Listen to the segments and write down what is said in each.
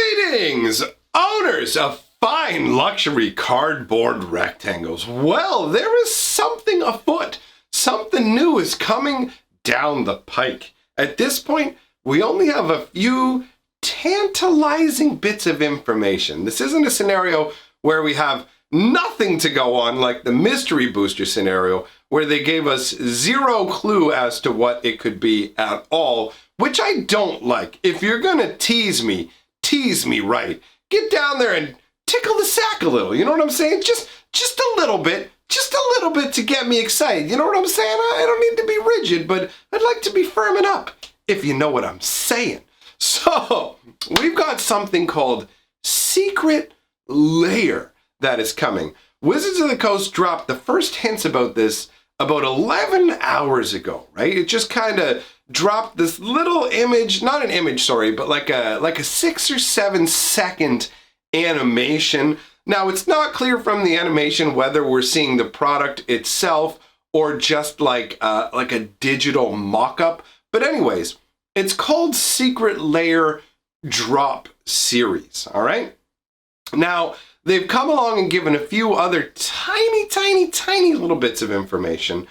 Greetings, owners of fine luxury cardboard rectangles. Well, there is something afoot. Something new is coming down the pike. At this point, we only have a few tantalizing bits of information. This isn't a scenario where we have nothing to go on like the mystery booster scenario, where they gave us zero clue as to what it could be at all, which I don't like. If you're gonna tease me right. Get down there and tickle the sack a little, you know what I'm saying? Just a little bit to get me excited, you know what I'm saying? I don't need to be rigid, but I'd like to be firming up, if you know what I'm saying. So, we've got something called Secret Lair that is coming. Wizards of the Coast dropped the first hints about this about 11 hours ago, right? It just kind of dropped this little image, not an image, sorry, but like a 6 or 7 second animation. Now, it's not clear from the animation whether we're seeing the product itself or just like a digital mock-up. But anyways, it's called Secret Lair Drop Series, all right? Now, they've come along and given a few other tiny little bits of information.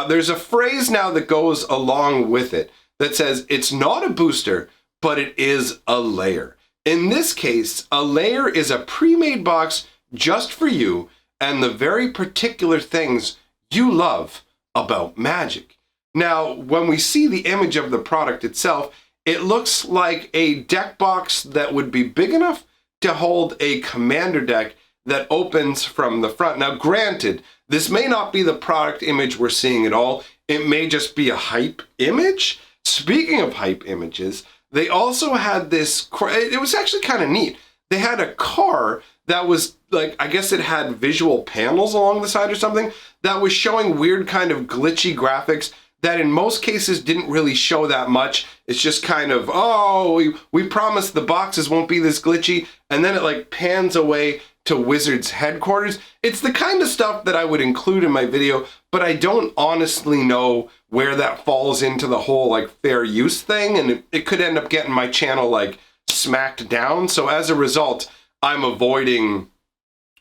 There's a phrase now that goes along with it that says it's not a booster, but it is a layer. In this case, a layer is a pre-made box just for you and the very particular things you love about Magic. Now, when we see the image of the product itself, it looks like a deck box that would be big enough to hold a commander deck that opens from the front. Now, granted, this may not be the product image we're seeing at all. It may just be a hype image. Speaking of hype images, they also had this, it was actually kind of neat. They had a car that was like, I guess it had visual panels along the side or something that was showing weird kind of glitchy graphics that in most cases didn't really show that much. It's just kind of, oh, we promised the boxes won't be this glitchy, and then it like pans away to Wizards headquarters. It's the kind of stuff that I would include in my video, but I don't honestly know where that falls into the whole like fair use thing, and it could end up getting my channel like smacked down. So as a result, I'm avoiding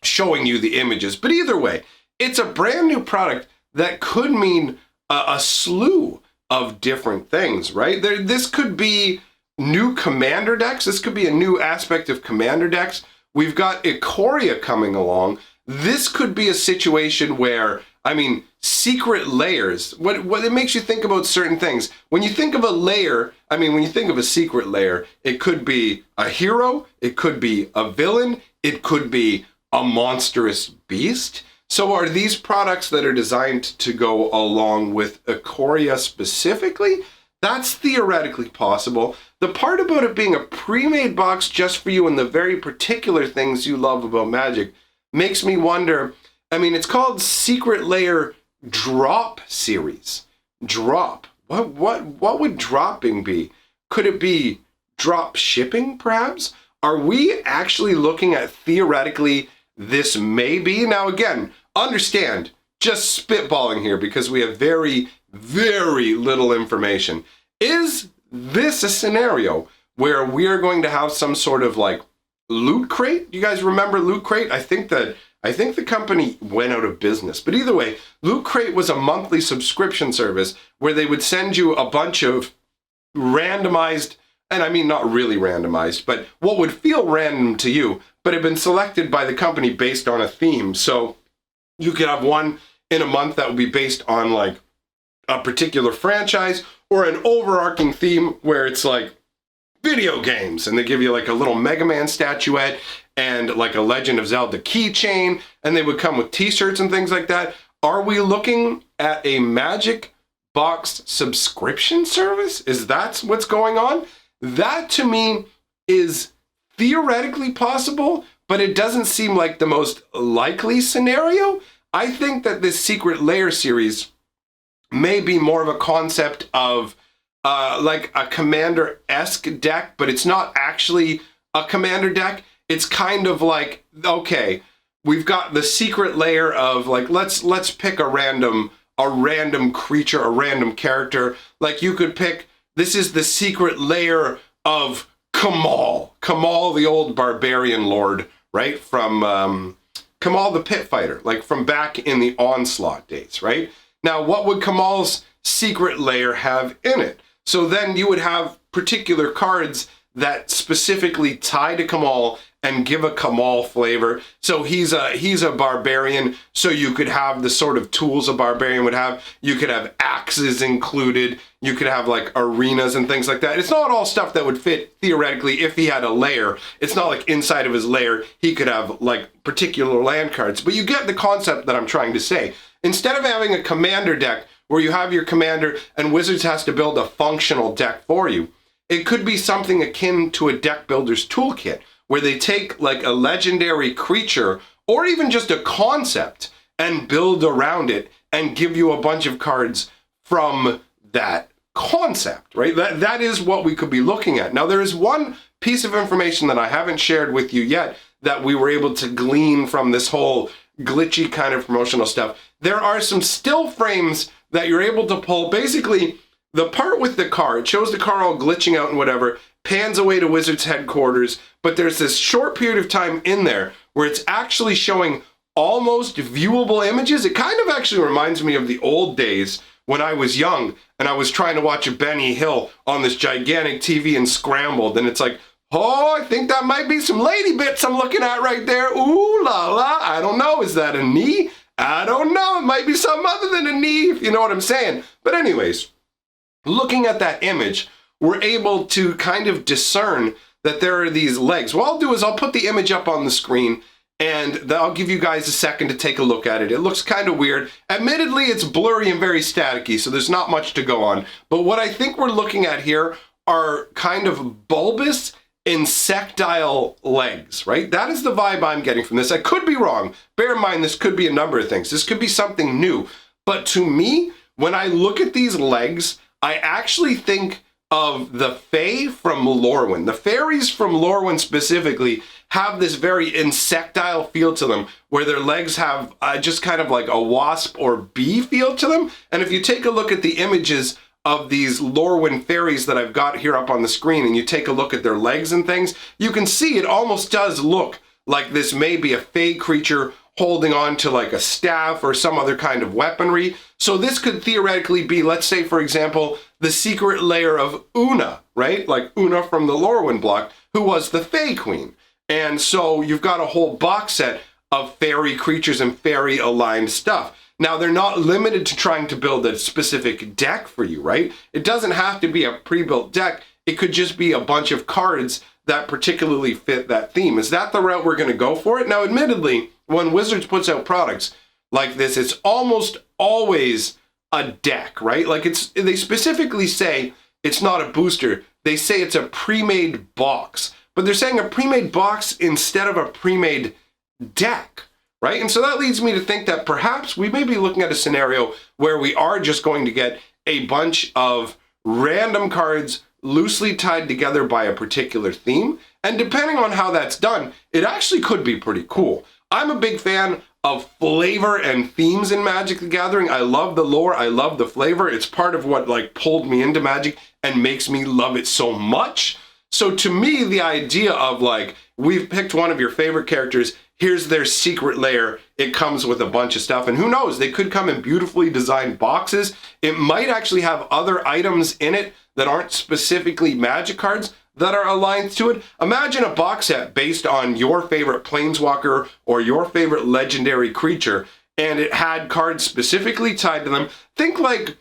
showing you the images. But either way, it's a brand new product that could mean a slew of different things, right? This could be new commander decks. This could be a new aspect of commander decks. We've got Ikoria coming along. This could be a situation where, I mean, secret layers. What it makes you think about certain things. When you think of a layer, I mean, when you think of a secret layer, it could be a hero, it could be a villain, it could be a monstrous beast. So are these products that are designed to go along with Ikoria specifically? That's theoretically possible. The part about it being a pre-made box just for you and the very particular things you love about Magic makes me wonder, I mean, it's called Secret Lair Drop Series. Drop. What would dropping be? Could it be drop shipping, perhaps? Are we actually looking at theoretically this may be? Now again, understand, just spitballing here because we have very little information. Is this a scenario where we are going to have some sort of like loot crate? You guys remember Loot Crate? I think the company went out of business. But either way, Loot Crate was a monthly subscription service where they would send you a bunch of randomized, and I mean not really randomized, but what would feel random to you, but had been selected by the company based on a theme. So you could have one in a month that would be based on like a particular franchise or an overarching theme where it's like video games, and they give you like a little Mega Man statuette and like a Legend of Zelda keychain, and they would come with t-shirts and things like that. Are we looking at a Magic box subscription service? Is that what's going on? That to me is theoretically possible, but it doesn't seem like the most likely scenario. I think that this Secret Lair series may be more of a concept of like a commander-esque deck, but it's not actually a commander deck. It's kind of like, okay, we've got the secret layer of like, let's pick a random creature, a random character. Like you could pick, this is the secret layer of Kamal, the old barbarian lord, right? From Kamal the pit fighter, like from back in the Onslaught days, right? Now, what would Kamal's secret lair have in it? So then you would have particular cards that specifically tie to Kamal and give a Kamal flavor. So he's a barbarian, so you could have the sort of tools a barbarian would have. You could have axes included. You could have like arenas and things like that. It's not all stuff that would fit theoretically if he had a lair. It's not like inside of his lair he could have like particular land cards. But you get the concept that I'm trying to say. Instead of having a commander deck where you have your commander and Wizards has to build a functional deck for you, it could be something akin to a deck builder's toolkit, where they take like a legendary creature or even just a concept and build around it and give you a bunch of cards from that concept, right? That is what we could be looking at. Now, there is one piece of information that I haven't shared with you yet that we were able to glean from this whole glitchy kind of promotional stuff. There are some still frames that you're able to pull. Basically, the part with the car, it shows the car all glitching out and whatever, pans away to Wizards headquarters, but there's this short period of time in there where it's actually showing almost viewable images. It kind of actually reminds me of the old days when I was young and I was trying to watch a Benny Hill on this gigantic TV and scrambled, and it's like, oh, I think that might be some lady bits I'm looking at right there. Ooh la la, I don't know, is that a knee? I don't know, it might be something other than a knee, if you know what I'm saying. But anyways, looking at that image, we're able to kind of discern that there are these legs. What I'll do is I'll put the image up on the screen and I'll give you guys a second to take a look at it. It looks kind of weird. Admittedly, it's blurry and very staticky, so there's not much to go on. But what I think we're looking at here are kind of bulbous, insectile legs, right? That is the vibe I'm getting from this. I could be wrong. Bear in mind, this could be a number of things. This could be something new. But to me, when I look at these legs, I actually think of the Fae from Lorwyn. The fairies from Lorwyn specifically have this very insectile feel to them, where their legs have just kind of like a wasp or bee feel to them. And if you take a look at the images of these Lorwyn fairies that I've got here up on the screen, and you take a look at their legs and things, you can see it almost does look like this may be a Fae creature holding on to like a staff or some other kind of weaponry. So this could theoretically be, let's say, for example, the secret lair of Una, right? Like Una from the Lorwyn block, who was the Fae Queen. And so you've got a whole box set of fairy creatures and fairy aligned stuff. Now, they're not limited to trying to build a specific deck for you, right? It doesn't have to be a pre-built deck. It could just be a bunch of cards that particularly fit that theme. Is that the route we're going to go for it? Now, admittedly, when Wizards puts out products like this, it's almost always a deck, right? Like they specifically say it's not a booster. They say it's a pre-made box, but they're saying a pre-made box instead of a pre-made deck, right? And so that leads me to think that perhaps we may be looking at a scenario where we are just going to get a bunch of random cards loosely tied together by a particular theme. And depending on how that's done, it actually could be pretty cool. I'm a big fan of flavor and themes in Magic the Gathering. I love the lore, I love the flavor. It's part of what like pulled me into Magic and makes me love it so much. So to me, the idea of like, we've picked one of your favorite characters, here's their secret lair, it comes with a bunch of stuff, and who knows, they could come in beautifully designed boxes. It might actually have other items in it that aren't specifically Magic cards that are aligned to it. Imagine a box set based on your favorite planeswalker or your favorite legendary creature, and it had cards specifically tied to them. Think like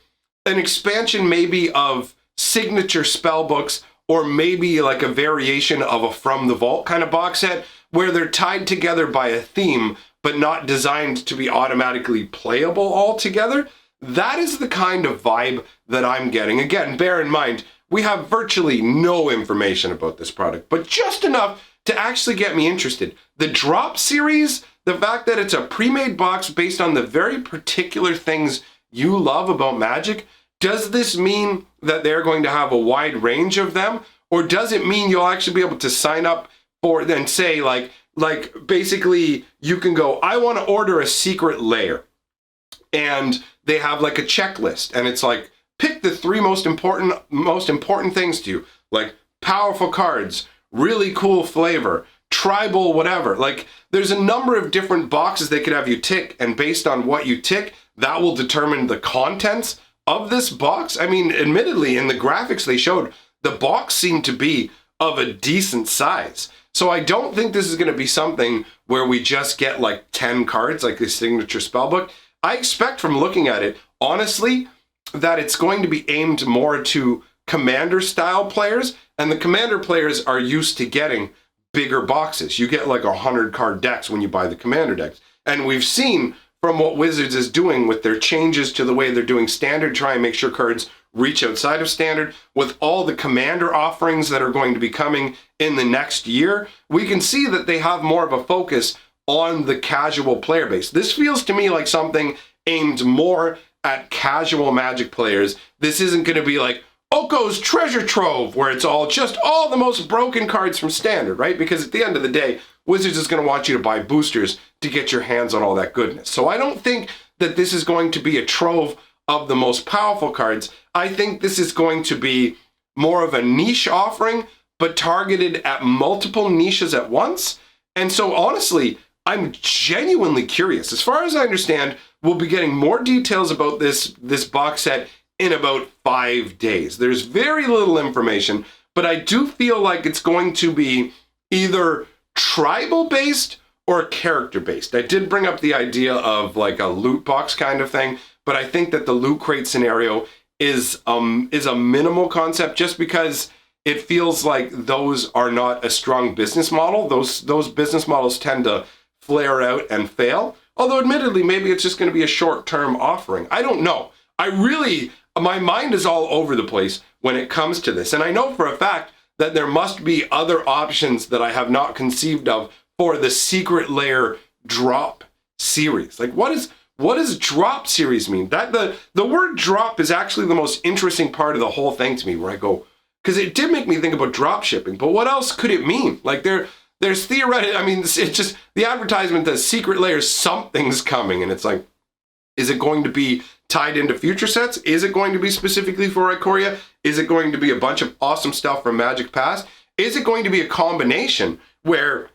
an expansion maybe of signature spell books, or maybe like a variation of a From the Vault kind of box set, where they're tied together by a theme, but not designed to be automatically playable all together. That is the kind of vibe that I'm getting. Again, bear in mind, we have virtually no information about this product, but just enough to actually get me interested. The Drop series, the fact that it's a pre-made box based on the very particular things you love about Magic, does this mean that they're going to have a wide range of them? Or does it mean you'll actually be able to sign up for it and say like basically you can go, I want to order a secret lair. And they have like a checklist, and it's like, pick the three most important things to you, like powerful cards, really cool flavor, tribal, whatever. Like, there's a number of different boxes they could have you tick, and based on what you tick, that will determine the contents of this box. I mean, admittedly, in the graphics they showed, the box seemed to be of a decent size. So I don't think this is going to be something where we just get like 10 cards, like the signature spellbook. I expect from looking at it, honestly, that it's going to be aimed more to commander style players, and the commander players are used to getting bigger boxes. You get like 100 card decks when you buy the commander decks. And we've seen from what Wizards is doing with their changes to the way they're doing standard, try and make sure cards reach outside of standard, with all the commander offerings that are going to be coming in the next year, we can see that they have more of a focus on the casual player base. This feels to me like something aimed more at casual Magic players. This isn't going to be like Oko's Treasure Trove, where it's all the most broken cards from standard, right? Because at the end of the day, Wizards is going to want you to buy boosters to get your hands on all that goodness. So I don't think that this is going to be a trove of the most powerful cards. I think this is going to be more of a niche offering, but targeted at multiple niches at once. And so honestly, I'm genuinely curious. As far as I understand, we'll be getting more details about this box set in about 5 days. There's very little information, but I do feel like it's going to be either tribal based or character based. I did bring up the idea of like a loot box kind of thing, but I think that the loot crate scenario is a minimal concept, just because it feels like those are not a strong business model. Those business models tend to flare out and fail. Although admittedly, maybe it's just going to be a short-term offering. I don't know. My mind is all over the place when it comes to this. And I know for a fact that there must be other options that I have not conceived of for the Secret Lair drop series. Like, what does drop series mean? That the word drop is actually the most interesting part of the whole thing to me, where I go, because it did make me think about drop shipping, but what else could it mean? Like, there's theoretically, I mean, it's just the advertisement that Secret Lair, something's coming, and it's like, is it going to be tied into future sets? Is it going to be specifically for Ikoria? Is it going to be a bunch of awesome stuff from Magic Past? Is it going to be a combination where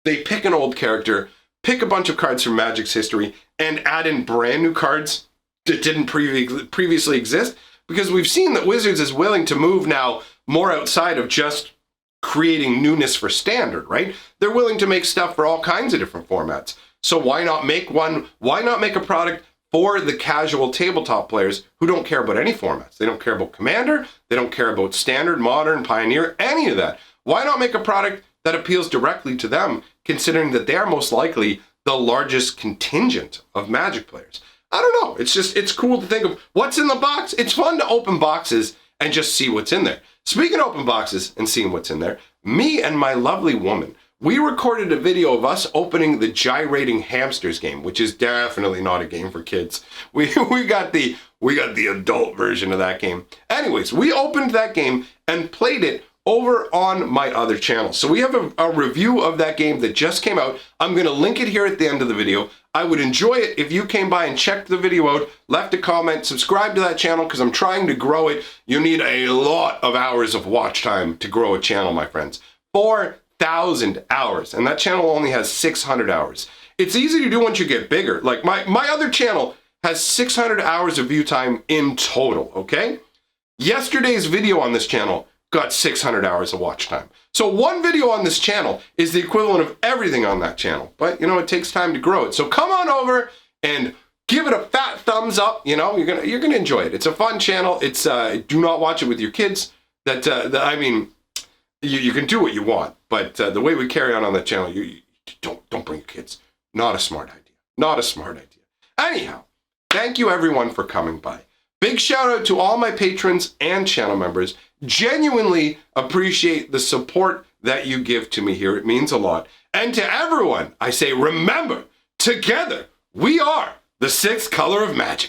they pick an old character, pick a bunch of cards from Magic's history, and add in brand new cards that didn't previously exist? Because we've seen that Wizards is willing to move now more outside of just creating newness for standard, right? They're willing to make stuff for all kinds of different formats. So why not make one? Why not make a product for the casual tabletop players who don't care about any formats? They don't care about Commander, they don't care about Standard, Modern, Pioneer, any of that. Why not make a product that appeals directly to them, considering that they are most likely the largest contingent of Magic players? I don't know. It's cool to think of what's in the box. It's fun to open boxes and just see what's in there. Speaking of open boxes and seeing what's in there, me and my lovely woman, we recorded a video of us opening the Gyrating Hamsters game, which is definitely not a game for kids. We got the adult version of that game. Anyways, we opened that game and played it over on my other channel. So we have a review of that game that just came out. I'm going to link it here at the end of the video. I would enjoy it if you came by and checked the video out, left a comment, subscribe to that channel, because I'm trying to grow it. You need a lot of hours of watch time to grow a channel, my friends. 4,000 hours, and that channel only has 600 hours. It's easy to do once you get bigger. Like my other channel has 600 hours of view time in total, okay? Yesterday's video on this channel got 600 hours of watch time. So one video on this channel is the equivalent of everything on that channel. But, you know, it takes time to grow it. So come on over and give it a fat thumbs up. You know, you're gonna enjoy it. It's a fun channel. It's do not watch it with your kids. I mean, you can do what you want, but the way we carry on that channel, you don't bring your kids. Not a smart idea. Not a smart idea. Anyhow, thank you everyone for coming by. Big shout out to all my patrons and channel members. Genuinely appreciate the support that you give to me here. It means a lot. And to everyone, I say, remember, together, we are the sixth color of Magic.